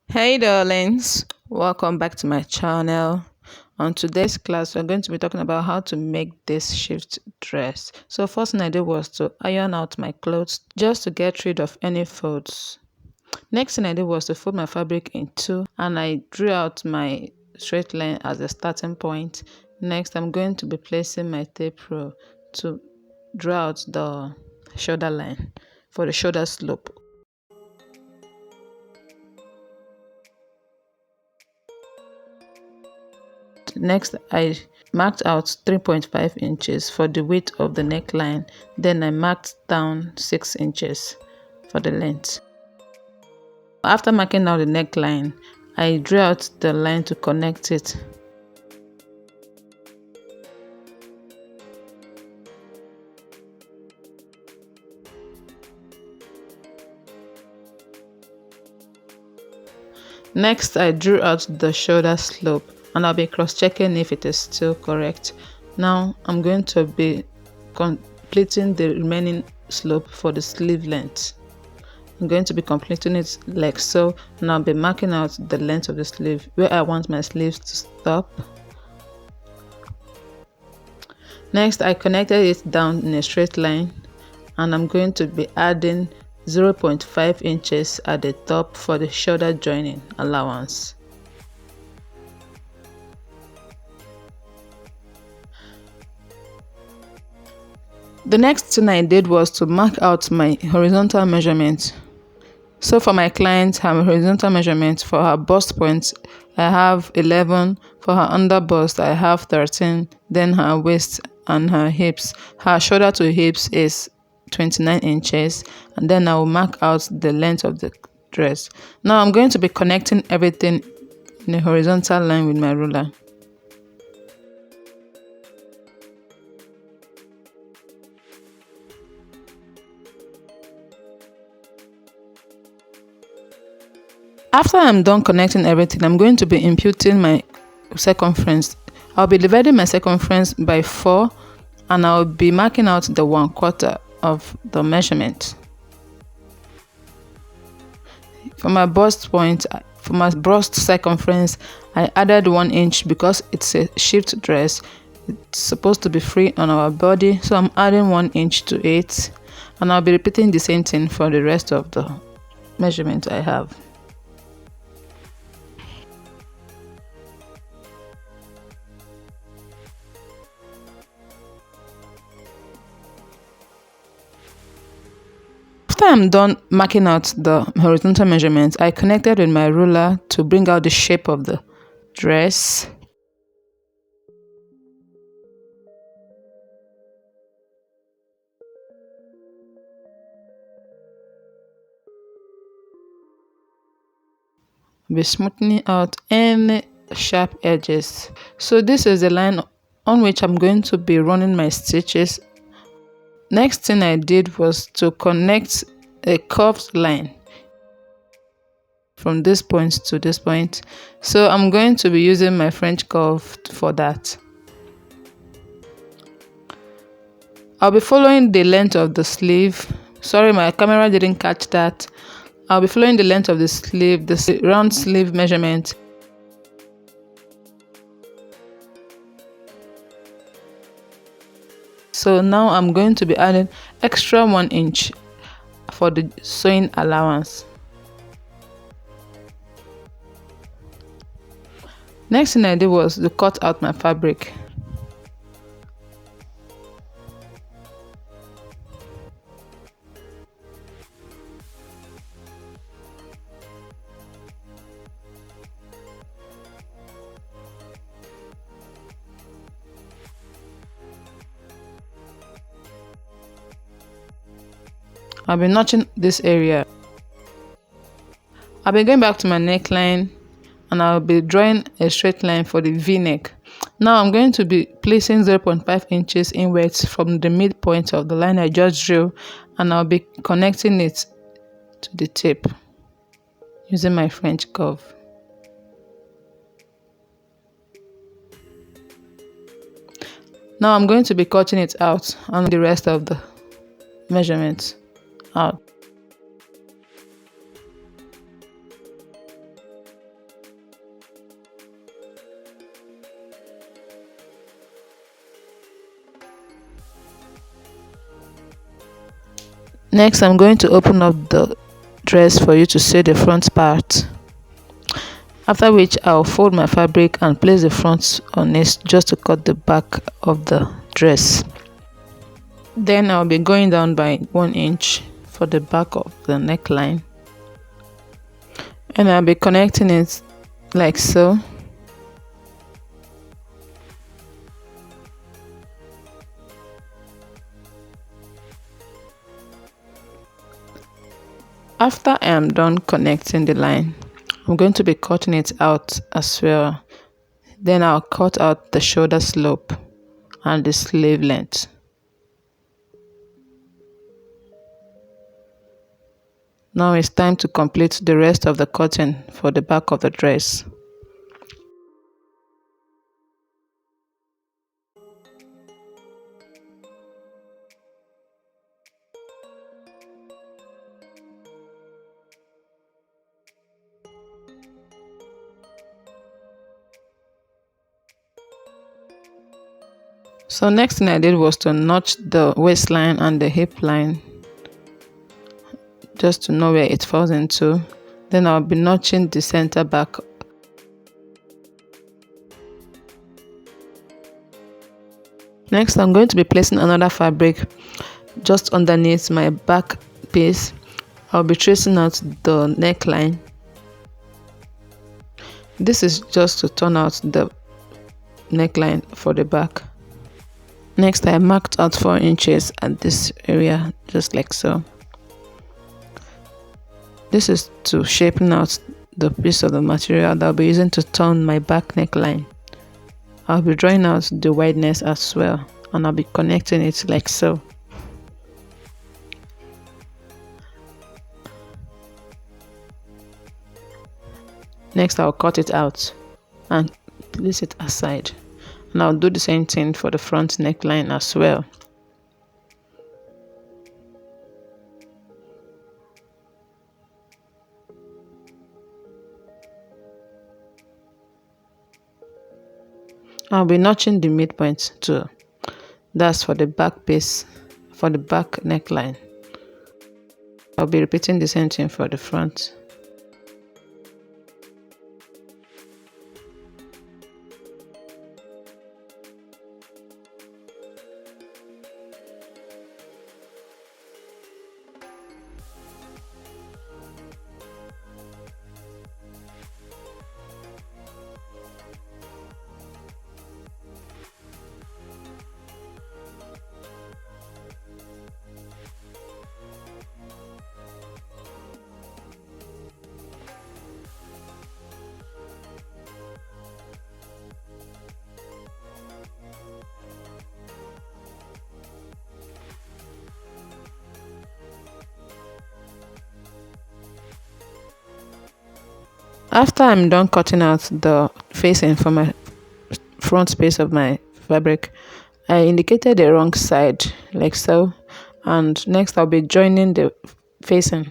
Hey darlings, welcome back to my channel. On today's class, we're going to be talking about how to make this shift dress. So first thing I did was to iron out my clothes just to get rid of any folds. Next thing I did was to fold my fabric in two and I drew out my straight line as a starting point. Next, I'm going to be placing my tape rule to draw out the shoulder line for the shoulder slope. Next, I marked out 3.5 inches for the width of the neckline. Then I marked down 6 inches for the length. After marking out the neckline, I drew out the line to connect it. Next, I drew out the shoulder slope and I'll be cross-checking if it is still correct. Now, I'm going to be completing the remaining slope for the sleeve length. I'm going to be completing it like so, and I'll be marking out the length of the sleeve where I want my sleeves to stop. Next, I connected it down in a straight line and I'm going to be adding 0.5 inches at the top for the shoulder joining allowance. The next thing I did was to mark out my horizontal measurement. So for my client, her horizontal measurement for her bust point, I have 11. For her under bust, I have 13. Then her waist and her hips. Her shoulder to hips is 29 inches. And then I will mark out the length of the dress. Now I'm going to be connecting everything in a horizontal line with my ruler. After I'm done connecting everything, I'm going to be imputing my circumference. I'll be dividing my circumference by 4 and I'll be marking out the 1/4 of the measurement. For my bust point, for my bust circumference, I added 1 inch because it's a shift dress. It's supposed to be free on our body, so I'm adding 1 inch to it, and I'll be repeating the same thing for the rest of the measurement I have. After I'm done marking out the horizontal measurements, I connected with my ruler to bring out the shape of the dress. Be smoothing out any sharp edges. So this is the line on which I'm going to be running my stitches. Next thing I did was to connect a curved line from this point to this point. So I'm going to be using my French curve for that. I'll be following the length of the sleeve. Sorry, my camera didn't catch that. I'll be following the length of the sleeve, the round sleeve measurement. So now I'm going to be adding extra 1 inch for the sewing allowance. Next thing I did was to cut out my fabric. I'll be notching this area. I'll be going back to my neckline and I'll be drawing a straight line for the V-neck. Now I'm going to be placing 0.5 inches inwards from the midpoint of the line I just drew, and I'll be connecting it to the tape using my French curve. Now I'm going to be cutting it out and the rest of the measurements out. Next, I'm going to open up the dress for you to see the front part. After which, I'll fold my fabric and place the front on it just to cut the back of the dress. Then I'll be going down by 1 inch for the back of the neckline, and I'll be connecting it like so. After I am done connecting the line, I'm going to be cutting it out as well. Then I'll cut out the shoulder slope and the sleeve length. Now it's time to complete the rest of the cutting for the back of the dress. So next thing I did was to notch the waistline and the hip line just to know where it falls into. Then I'll be notching the center back. Next, I'm going to be placing another fabric just underneath my back piece. I'll be tracing out the neckline. This is just to turn out the neckline for the back. Next, I marked out 4 inches at this area, just like so. This is to shaping out the piece of the material that I'll be using to turn my back neckline. I'll be drawing out the wideness as well, and I'll be connecting it like so. Next, I'll cut it out and place it aside. And I'll do the same thing for the front neckline as well. I'll be notching the midpoint too. That's for the back piece, for the back neckline. I'll be repeating the same thing for the front. After I'm done cutting out the facing for my front piece of my fabric, I indicated the wrong side like so, and next I'll be joining the facing.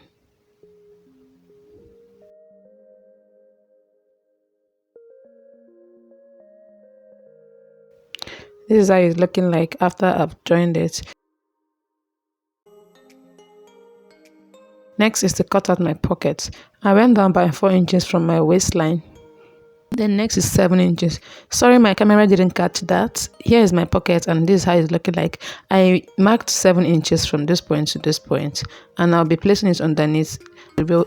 This is how it's looking like after I've joined it. Next is to cut out my pockets. I went down by 4 inches from my waistline. Then next is 7 inches. Sorry, my camera didn't catch that. Here is my pocket, and this is how it's looking like. I marked 7 inches from this point to this point, and I'll be placing it underneath the real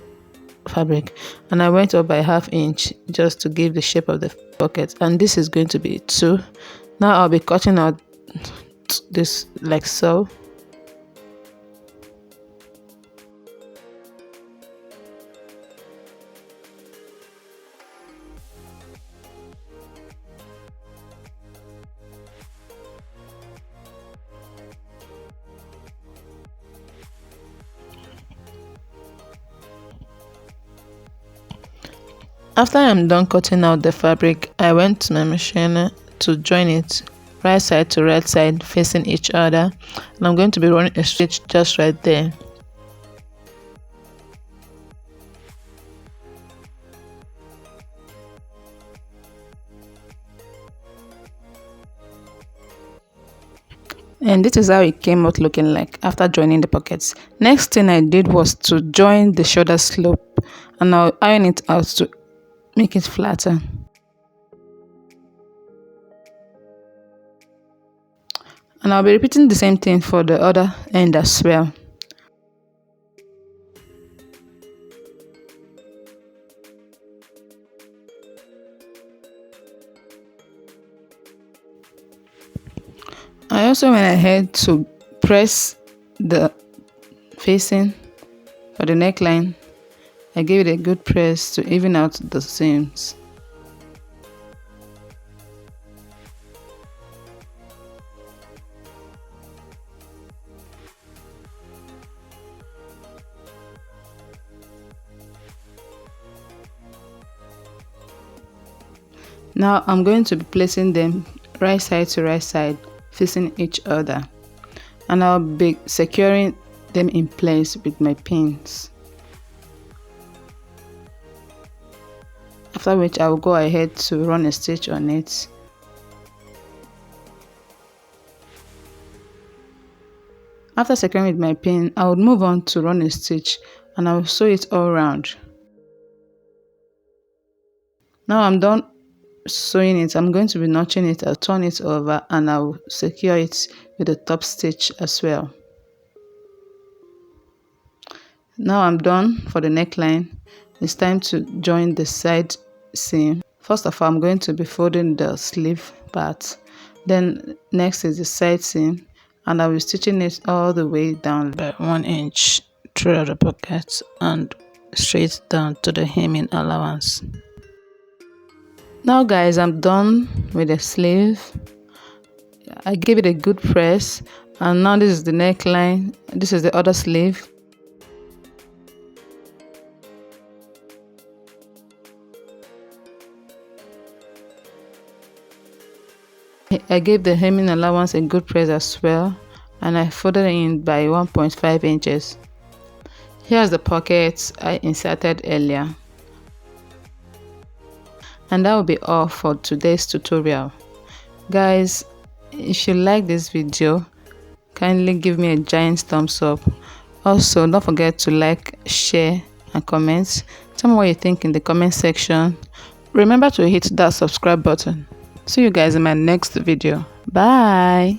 fabric. And I went up by ½ inch just to give the shape of the pocket, and this is going to be 2. Now I'll be cutting out this like so. After I'm done cutting out the fabric, I went to my machine to join it right side to right side facing each other, and I'm going to be running a stitch just right there. And this is how it came out looking like after joining the pockets. Next thing I did was to join the shoulder slope, and I'll iron it out to make it flatter. And I'll be repeating the same thing for the other end as well. I also went ahead to press the facing for the neckline. I gave it a good press to even out the seams. Now I'm going to be placing them right side to right side, facing each other, and I'll be securing them in place with my pins. After which I will go ahead to run a stitch on it. After securing with my pin, I would move on to run a stitch and I will sew it all around. Now I'm done sewing it. I'm going to be notching it. I'll turn it over and I'll secure it with a top stitch as well. Now I'm done for the neckline. It's time to join the side seam. First of all, I'm going to be folding the sleeve part. Then next is the side seam, and I'll be stitching it all the way down by 1 inch through the pocket and straight down to the hemming allowance. Now guys, I'm done with the sleeve. I gave it a good press, and now this is the neckline. This is the other sleeve. I gave the hemming allowance a good press as well, and I folded it in by 1.5 inches. Here's the pockets I inserted earlier. And that will be all for today's tutorial. Guys, if you like this video, kindly give me a giant thumbs up. Also, don't forget to like, share and comment. Tell me what you think in the comment section. Remember to hit that subscribe button. See you guys in my next video. Bye.